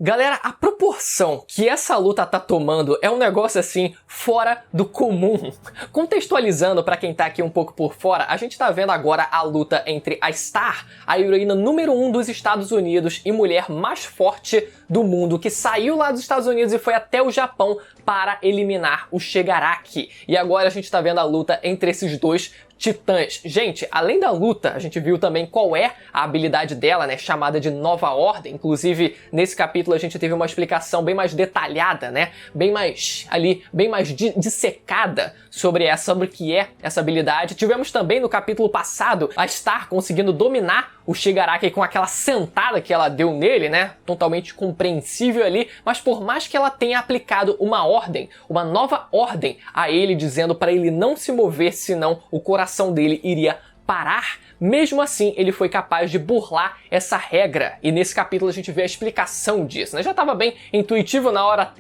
Galera, a proporção que essa luta tá tomando é um negócio assim fora do comum. Contextualizando pra quem tá aqui um pouco por fora, a gente tá vendo agora a luta entre a Star, a heroína número 1 dos Estados Unidos e mulher mais forte do mundo, que saiu lá dos Estados Unidos e foi até o Japão para eliminar o Shigaraki. E agora a gente tá vendo a luta entre esses dois titãs. Gente, além da luta, a gente viu também qual é a habilidade dela, né, chamada de Nova Ordem. Inclusive, nesse capítulo a gente teve uma explicação bem mais detalhada, né, bem mais dissecada sobre o que é essa habilidade. Tivemos também no capítulo passado a Star conseguindo dominar o Shigaraki com aquela sentada que ela deu nele, né, totalmente compreensível ali, mas por mais que ela tenha aplicado uma ordem, uma nova ordem a ele, dizendo para ele não se mover, senão o coração dele iria parar, mesmo assim ele foi capaz de burlar essa regra, e nesse capítulo a gente vê a explicação disso, né? Já estava bem intuitivo na hora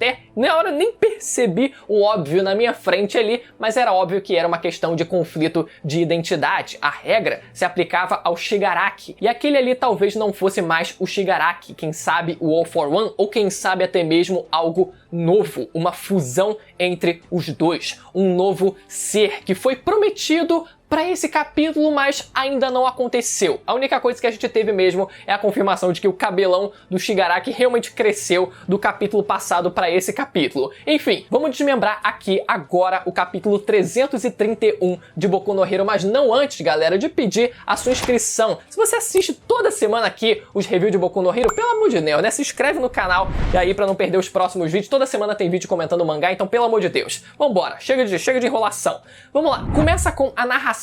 nem percebi o óbvio na minha frente ali, mas era óbvio que era uma questão de conflito de identidade. A regra se aplicava ao Shigaraki, e aquele ali talvez não fosse mais o Shigaraki, quem sabe o All for One, ou quem sabe até mesmo algo novo, uma fusão entre os dois, um novo ser que foi prometido para esse capítulo, mas ainda não aconteceu. A única coisa que a gente teve mesmo é a confirmação de que o cabelão do Shigaraki realmente cresceu do capítulo passado para esse capítulo. Enfim, vamos desmembrar aqui agora o capítulo 331 de Boku no Hero, mas não antes, galera, de pedir a sua inscrição. Se você assiste toda semana aqui os reviews de Boku no Hero, pelo amor de Deus, né? Se inscreve no canal e aí para não perder os próximos vídeos. Toda semana tem vídeo comentando o mangá, então pelo amor de Deus. Vambora, chega de enrolação. Vamos lá, começa com a narração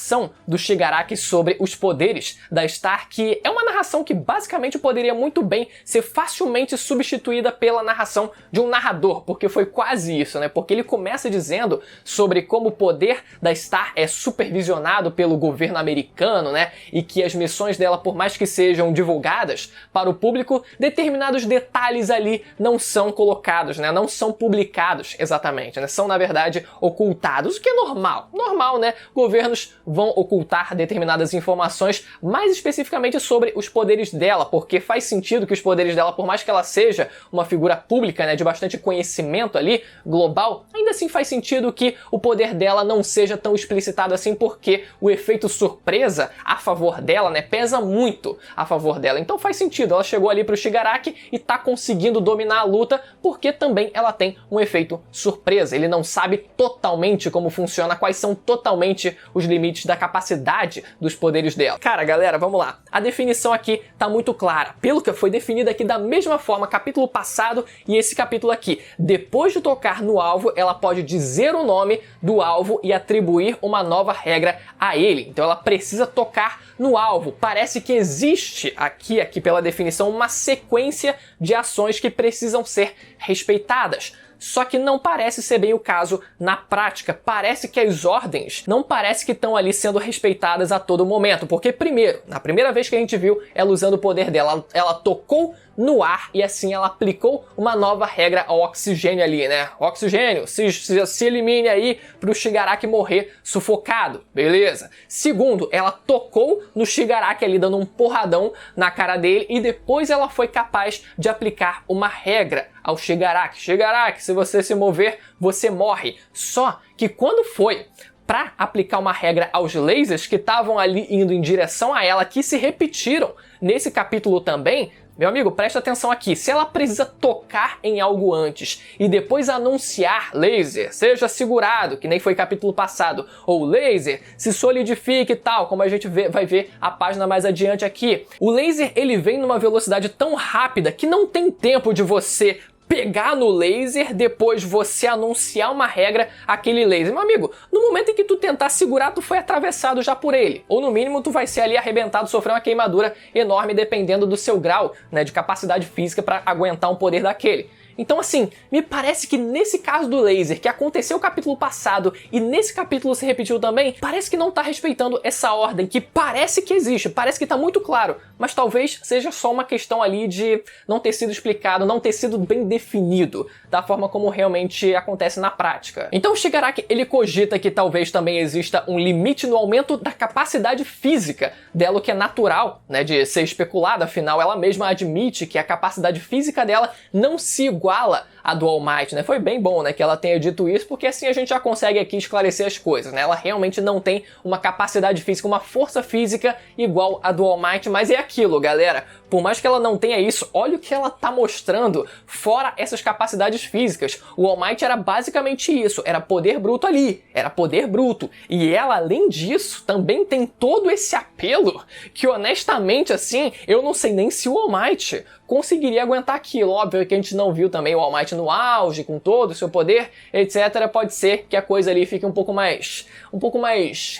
do Shigaraki sobre os poderes da Star, que é uma narração que basicamente poderia muito bem ser facilmente substituída pela narração de um narrador, porque foi quase isso, né? Porque ele começa dizendo sobre como o poder da Star é supervisionado pelo governo americano, né? E que as missões dela, por mais que sejam divulgadas para o público, determinados detalhes ali não são colocados, né? Não são publicados exatamente, né? São, na verdade, ocultados, o que é normal. Normal, né? Governos vão ocultar determinadas informações, mais especificamente sobre os poderes dela, porque faz sentido que os poderes dela, por mais que ela seja uma figura pública, né, de bastante conhecimento ali, global, ainda assim faz sentido que o poder dela não seja tão explicitado assim, porque o efeito surpresa a favor dela, né, pesa muito a favor dela. Então faz sentido, ela chegou ali pro Shigaraki e tá conseguindo dominar a luta, porque também ela tem um efeito surpresa. Ele não sabe totalmente como funciona, quais são totalmente os limites da capacidade dos poderes dela. Cara, galera, vamos lá. A definição aqui tá muito clara. Pelo que foi definida aqui da mesma forma, capítulo passado e esse capítulo aqui. Depois de tocar no alvo, ela pode dizer o nome do alvo e atribuir uma nova regra a ele. Então ela precisa tocar no alvo. Parece que existe aqui pela definição, uma sequência de ações que precisam ser respeitadas. Só que não parece ser bem o caso na prática. Parece que as ordens não parece que estão ali sendo respeitadas a todo momento. Porque primeiro, na primeira vez que a gente viu ela usando o poder dela, ela tocou no ar e assim ela aplicou uma nova regra ao oxigênio ali, né? Oxigênio, se elimine aí pro Shigaraki morrer sufocado, beleza? Segundo, ela tocou no Shigaraki ali dando um porradão na cara dele e depois ela foi capaz de aplicar uma regra ao Shigaraki. Shigaraki, se você se mover, você morre. Só que quando foi para aplicar uma regra aos lasers que estavam ali indo em direção a ela, que se repetiram nesse capítulo também, meu amigo, presta atenção aqui, se ela precisa tocar em algo antes e depois anunciar laser, seja segurado, que nem foi capítulo passado, ou laser, se solidifique e tal, como a gente vai ver a página mais adiante aqui. O laser, ele vem numa velocidade tão rápida que não tem tempo de você pegar no laser, depois você anunciar uma regra àquele laser. Meu amigo, no momento em que tu tentar segurar, tu foi atravessado já por ele. Ou no mínimo, tu vai ser ali arrebentado, sofrer uma queimadura enorme, dependendo do seu grau, né, de capacidade física para aguentar um poder daquele. Então assim, me parece que nesse caso do laser, que aconteceu o capítulo passado e nesse capítulo se repetiu também, parece que não tá respeitando essa ordem, que parece que existe, parece que tá muito claro, mas talvez seja só uma questão ali de não ter sido explicado, não ter sido bem definido da forma como realmente acontece na prática. Então o Shigaraki, ele cogita que talvez também exista um limite no aumento da capacidade física dela, o que é natural, né, de ser especulado, afinal ela mesma admite que a capacidade física dela não se iguala à do All Might, né? Foi bem bom, né, que ela tenha dito isso, porque assim a gente já consegue aqui esclarecer as coisas, né? Ela realmente não tem uma capacidade física, uma força física igual à do All Might, mas é aquilo, galera. Por mais que ela não tenha isso, olha o que ela tá mostrando fora essas capacidades físicas. O All Might era basicamente isso, era poder bruto ali, era poder bruto. E ela, além disso, também tem todo esse apelo que, honestamente, assim, eu não sei nem se o All Might conseguiria aguentar aquilo. Óbvio que a gente não viu também o All Might no auge, com todo o seu poder, etc. Pode ser que a coisa ali fique um pouco mais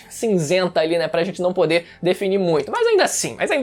cinzenta ali, né, pra gente não poder definir muito. Mas ainda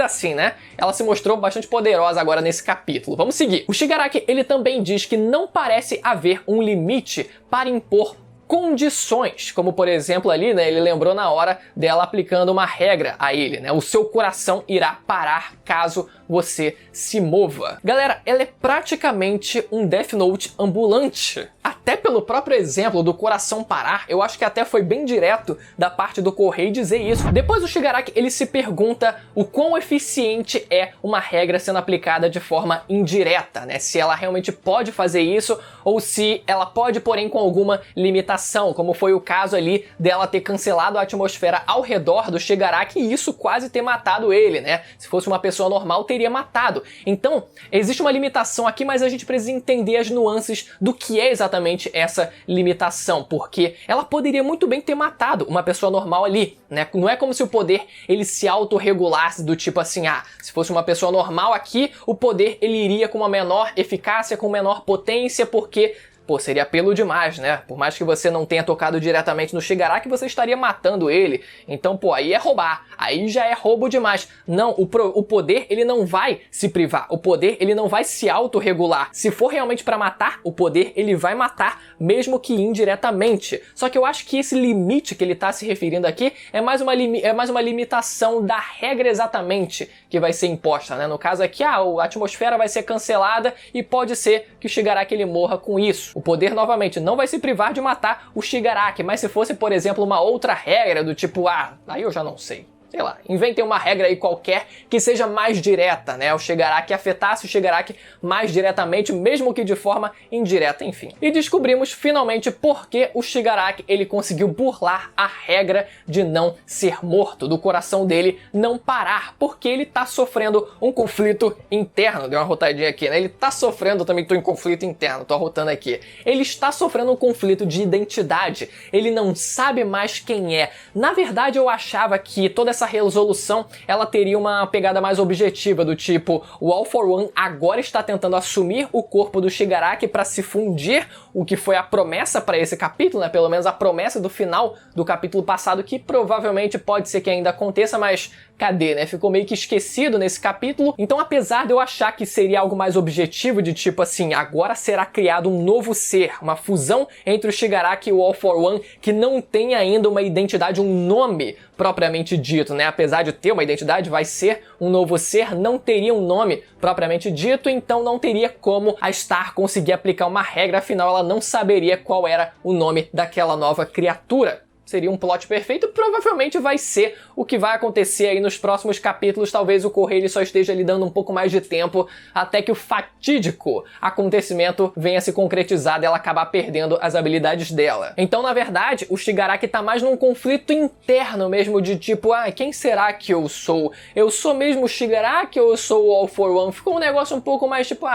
assim, né, ela se mostrou bastante poderosa agora nesse capítulo. Vamos seguir. O Shigaraki, ele também diz que não parece haver um limite para impor condições, como por exemplo ali, né, ele lembrou na hora dela aplicando uma regra a ele, né, o seu coração irá parar caso você se mova. Galera, ela é praticamente um Death Note ambulante. Até pelo próprio exemplo do coração parar, eu acho que até foi bem direto da parte do Correio dizer isso. Depois o Shigaraki, ele se pergunta o quão eficiente é uma regra sendo aplicada de forma indireta, né? Se ela realmente pode fazer isso ou se ela pode, porém, com alguma limitação, como foi o caso ali dela ter cancelado a atmosfera ao redor do Shigaraki e isso quase ter matado ele, né? Se fosse uma pessoa normal, teria matado. Então, existe uma limitação aqui, mas a gente precisa entender as nuances do que é exatamente essa limitação, porque ela poderia muito bem ter matado uma pessoa normal ali, né? Não é como se o poder ele se autorregulasse do tipo assim, se fosse uma pessoa normal aqui, o poder ele iria com uma menor eficácia, com menor potência, porque pô, seria apelo demais, né? Por mais que você não tenha tocado diretamente no Shigaraki, você estaria matando ele. Então, pô, aí é roubar. Aí já é roubo demais. Não, o poder, ele não vai se privar. O poder, ele não vai se autorregular. Se for realmente pra matar, o poder, ele vai matar, mesmo que indiretamente. Só que eu acho que esse limite que ele tá se referindo aqui é mais uma limitação da regra exatamente que vai ser imposta, né? No caso aqui, a atmosfera vai ser cancelada e pode ser que o Shigaraki ele morra com isso. O poder, novamente, não vai se privar de matar o Shigaraki, mas se fosse, por exemplo, uma outra regra do tipo, aí eu já não sei. Sei lá, inventem uma regra aí qualquer que seja mais direta, né? O Shigaraki afetasse o Shigaraki mais diretamente, mesmo que de forma indireta, enfim. E descobrimos finalmente por que o Shigaraki ele conseguiu burlar a regra de não ser morto, do coração dele não parar, porque ele tá sofrendo um conflito interno. Deu uma rotadinha aqui, né? Ele tá sofrendo, também tô em conflito interno, tô arrotando aqui. Ele está sofrendo um conflito de identidade, ele não sabe mais quem é. Na verdade, eu achava que toda essa resolução ela teria uma pegada mais objetiva, do tipo, o All For One agora está tentando assumir o corpo do Shigaraki para se fundir, o que foi a promessa para esse capítulo, né? Pelo menos a promessa do final do capítulo passado, que provavelmente pode ser que ainda aconteça, mas cadê, né? Ficou meio que esquecido nesse capítulo. Então, apesar de eu achar que seria algo mais objetivo, de tipo assim, agora será criado um novo ser, uma fusão entre o Shigaraki e o All For One, que não tem ainda uma identidade, um nome propriamente dito, né? Apesar de ter uma identidade, vai ser um novo ser, não teria um nome propriamente dito, então não teria como a Star conseguir aplicar uma regra, afinal ela não saberia qual era o nome daquela nova criatura. Seria um plot perfeito, provavelmente vai ser o que vai acontecer aí nos próximos capítulos. Talvez o Correio só esteja lhe dando um pouco mais de tempo até que o fatídico acontecimento venha se concretizar dela acabar perdendo as habilidades dela. Então, na verdade, o Shigaraki tá mais num conflito interno mesmo, de tipo, quem será que eu sou? Eu sou mesmo o Shigaraki ou eu sou o All For One? Ficou um negócio um pouco mais tipo,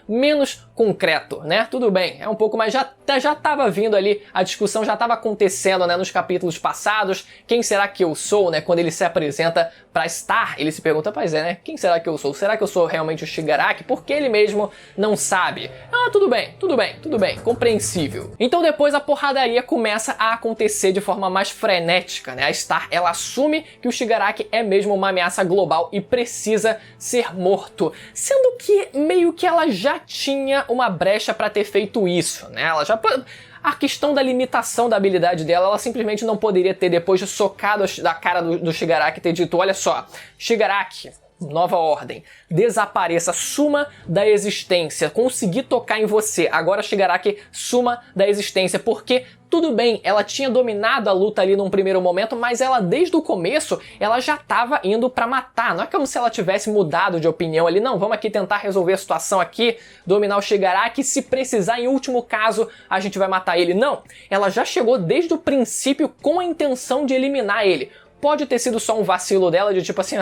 menos concreto, né? Tudo bem, é um pouco mais, já tava vindo ali, a discussão já tava acontecendo, né, nos capítulos capítulos passados, quem será que eu sou, né? Quando ele se apresenta pra Star, ele se pergunta, pois é, né? Quem será que eu sou? Será que eu sou realmente o Shigaraki? Porque ele mesmo não sabe. Ah, tudo bem, compreensível. Então depois a porradaria começa a acontecer de forma mais frenética, né? A Star, ela assume que o Shigaraki é mesmo uma ameaça global e precisa ser morto, sendo que meio que ela já tinha uma brecha pra ter feito isso, né? Ela já... A questão da limitação da habilidade dela, ela simplesmente não poderia ter, depois de socado da cara do Shigaraki, ter dito, olha só, Shigaraki, nova ordem, desapareça, suma da existência, consegui tocar em você, agora Shigaraki, suma da existência, porque tudo bem, ela tinha dominado a luta ali num primeiro momento, mas ela desde o começo, ela já estava indo pra matar, não é como se ela tivesse mudado de opinião ali, não, vamos aqui tentar resolver a situação aqui, dominar o Shigaraki, se precisar em último caso a gente vai matar ele, não, ela já chegou desde o princípio com a intenção de eliminar ele. Pode ter sido só um vacilo dela, de tipo assim,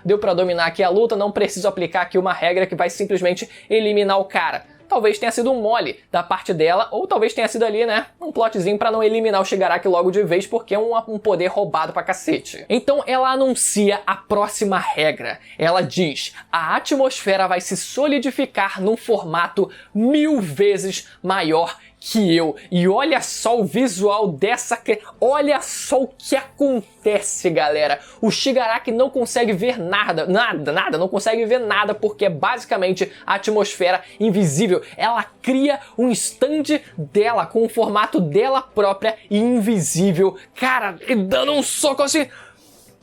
deu pra dominar aqui a luta, não preciso aplicar aqui uma regra que vai simplesmente eliminar o cara. Talvez tenha sido um mole da parte dela, ou talvez tenha sido ali, né, um plotzinho pra não eliminar o Shigaraki logo de vez, porque é um poder roubado pra cacete. Então ela anuncia a próxima regra. Ela diz, a atmosfera vai se solidificar num formato 1000 vezes maior que eu. E olha só o visual dessa... Olha só o que acontece, galera. O Shigaraki não consegue ver nada, não consegue ver nada, porque é basicamente a atmosfera invisível. Ela cria um stand dela, com o formato dela própria e invisível. Cara, e dando um soco assim...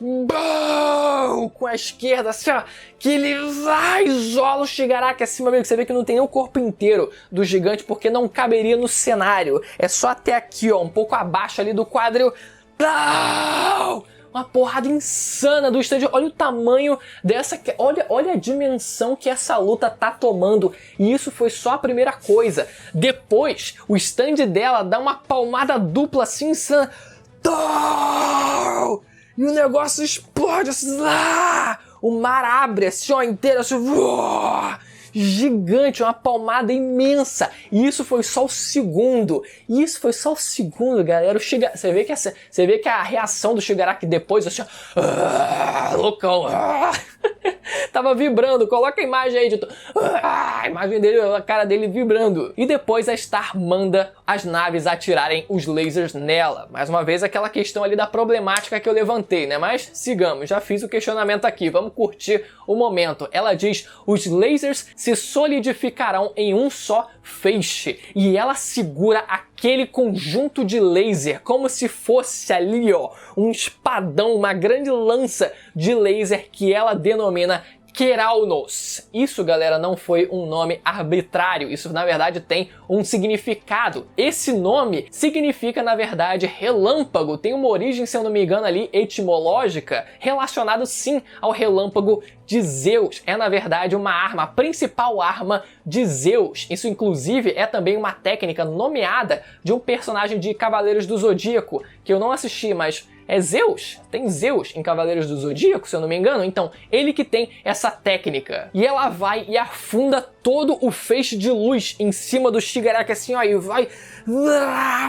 Bum! Com a esquerda, assim, ó, que ele vai, isola o Shigaraki acima, amigo. Você vê que não tem nem o corpo inteiro do gigante, porque não caberia no cenário. É só até aqui, ó, um pouco abaixo ali do quadril. Não! Uma porrada insana do stand. Olha o tamanho dessa... Olha a dimensão que essa luta tá tomando. E isso foi só a primeira coisa. Depois, o stand dela dá uma palmada dupla assim, insana. E o negócio explode assim, o mar abre assim, ó, inteiro, assim, gigante, uma palmada imensa. E isso foi só o segundo. Galera. Você vê que a reação do Shigaraki depois, assim, loucão. Tava vibrando, coloca a imagem aí, editor. A imagem dele, a cara dele vibrando. E depois a Star manda as naves atirarem os lasers nela. Mais uma vez aquela questão ali da problemática que eu levantei, né? Mas sigamos, já fiz o questionamento aqui, vamos curtir o momento. Ela diz, os lasers se solidificarão em um só feixe. E ela segura aquele conjunto de laser como se fosse ali, ó, um espadão, uma grande lança de laser que ela denomina Keraunos. Isso, galera, não foi um nome arbitrário, isso na verdade tem um significado. Esse nome significa, na verdade, relâmpago, tem uma origem, se eu não me engano ali, etimológica, relacionado sim ao relâmpago de Zeus. É, na verdade, uma arma, a principal arma de Zeus. Isso, inclusive, é também uma técnica nomeada de um personagem de Cavaleiros do Zodíaco, que eu não assisti, mas... é Zeus, tem Zeus em Cavaleiros do Zodíaco, se eu não me engano, então ele que tem essa técnica. E ela vai e afunda todo o feixe de luz em cima do Shigaraki assim, ó, e vai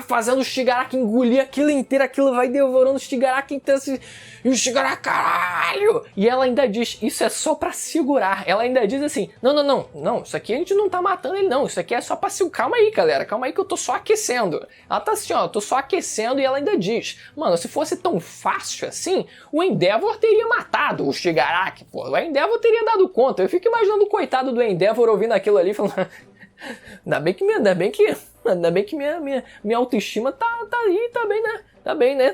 fazendo o Shigaraki engolir aquilo inteiro, aquilo vai devorando o Shigaraki inteiro assim, e o Shigaraki, caralho! E ela ainda diz, isso é só pra segurar, ela ainda diz assim, não, isso aqui a gente não tá matando ele não, isso aqui é só pra segurar, calma aí galera, calma aí que eu tô só aquecendo. Ela tá assim, ó, eu tô só aquecendo e ela ainda diz, mano, se fosse tão fácil assim, o Endeavor teria matado o Shigaraki, pô, o Endeavor teria dado conta. Eu fico imaginando o coitado do Endeavor ouvindo aquilo ali, falando, ainda bem que minha autoestima tá aí, tá bem, né?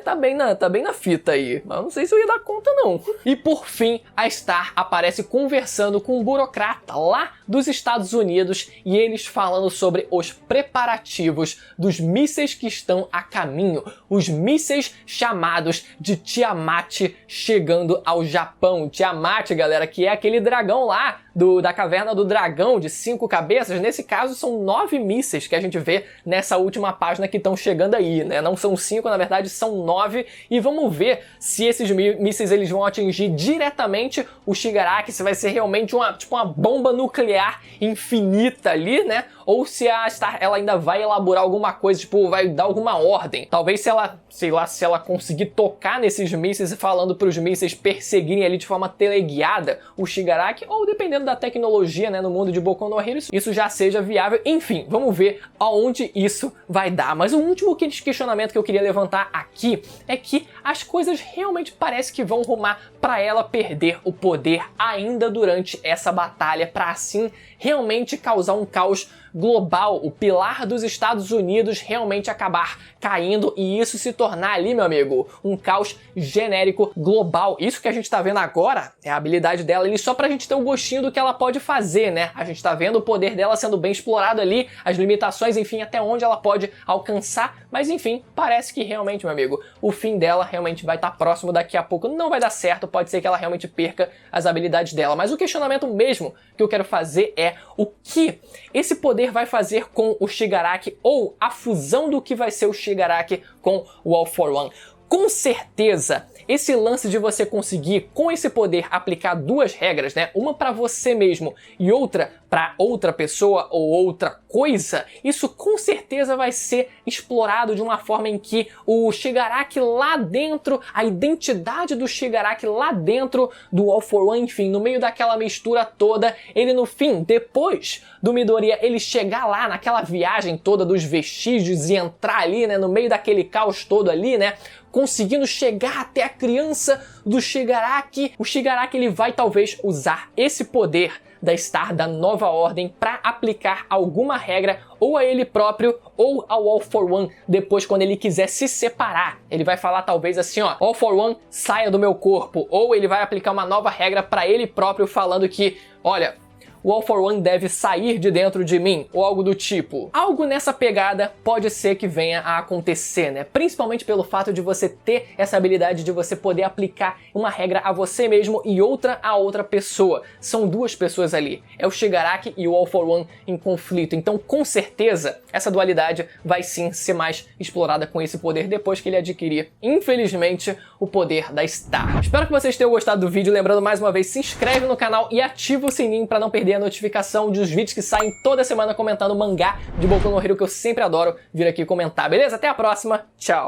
Tá bem na fita aí. Mas eu não sei se eu ia dar conta, não. E por fim, a Star aparece conversando com um burocrata lá dos Estados Unidos e eles falando sobre os preparativos dos mísseis que estão a caminho. Os mísseis chamados de Tiamat chegando ao Japão. Tiamat, galera, que é aquele dragão lá da Caverna do Dragão de 5 cabeças. Nesse caso, são 9 mísseis que a gente vê nessa última página que estão chegando aí, né? Não são 5, na verdade, verdade são 9, e vamos ver se esses mísseis eles vão atingir diretamente o Shigaraki, se vai ser realmente uma bomba nuclear infinita ali, né? Ou se a Star ela ainda vai elaborar alguma coisa, tipo, vai dar alguma ordem. Talvez se ela, sei lá, se ela conseguir tocar nesses mísseis, falando para os mísseis perseguirem ali de forma teleguiada o Shigaraki, ou dependendo da tecnologia, né, no mundo de Boku no Hero, isso já seja viável. Enfim, vamos ver aonde isso vai dar. Mas o último questionamento que eu queria levantar aqui é que as coisas realmente parecem que vão rumar para ela perder o poder ainda durante essa batalha, para assim realmente causar um caos global, o pilar dos Estados Unidos realmente acabar caindo e isso se tornar ali, meu amigo, um caos genérico global. Isso que a gente tá vendo agora é a habilidade dela ali só pra gente ter um gostinho do que ela pode fazer, né? A gente tá vendo o poder dela sendo bem explorado ali, as limitações, enfim, até onde ela pode alcançar, mas enfim, parece que realmente, meu amigo, o fim dela realmente vai estar próximo daqui a pouco, não vai dar certo, pode ser que ela realmente perca as habilidades dela, mas o questionamento mesmo que eu quero fazer é o que esse poder vai fazer com o Shigaraki, ou a fusão do que vai ser o Shigaraki com o All For One. Com certeza, esse lance de você conseguir, com esse poder, aplicar duas regras, né? Uma para você mesmo e outra para outra pessoa ou outra coisa, isso com certeza vai ser explorado de uma forma em que o Shigaraki lá dentro, a identidade do Shigaraki lá dentro do All For One, enfim, no meio daquela mistura toda, ele no fim, depois do Midoriya, ele chegar lá naquela viagem toda dos vestígios e entrar ali, né, no meio daquele caos todo ali, né, conseguindo chegar até a criança do Shigaraki, o Shigaraki ele vai talvez usar esse poder da Star, da nova ordem, para aplicar alguma regra ou a ele próprio ou ao All For One depois, quando ele quiser se separar. Ele vai falar talvez assim, ó, All For One, saia do meu corpo, ou ele vai aplicar uma nova regra para ele próprio falando que, olha, o All For One deve sair de dentro de mim, ou algo do tipo. Algo nessa pegada pode ser que venha a acontecer, né? Principalmente pelo fato de você ter essa habilidade de você poder aplicar uma regra a você mesmo e outra a outra pessoa. São duas pessoas ali. É o Shigaraki e o All For One em conflito. Então, com certeza, essa dualidade vai sim ser mais explorada com esse poder depois que ele adquirir, infelizmente, o poder da Star. Espero que vocês tenham gostado do vídeo. Lembrando mais uma vez, se inscreve no canal e ativa o sininho para não perder a notificação dos vídeos que saem toda semana comentando mangá de Boku no Hero, que eu sempre adoro vir aqui comentar, beleza? Até a próxima, tchau!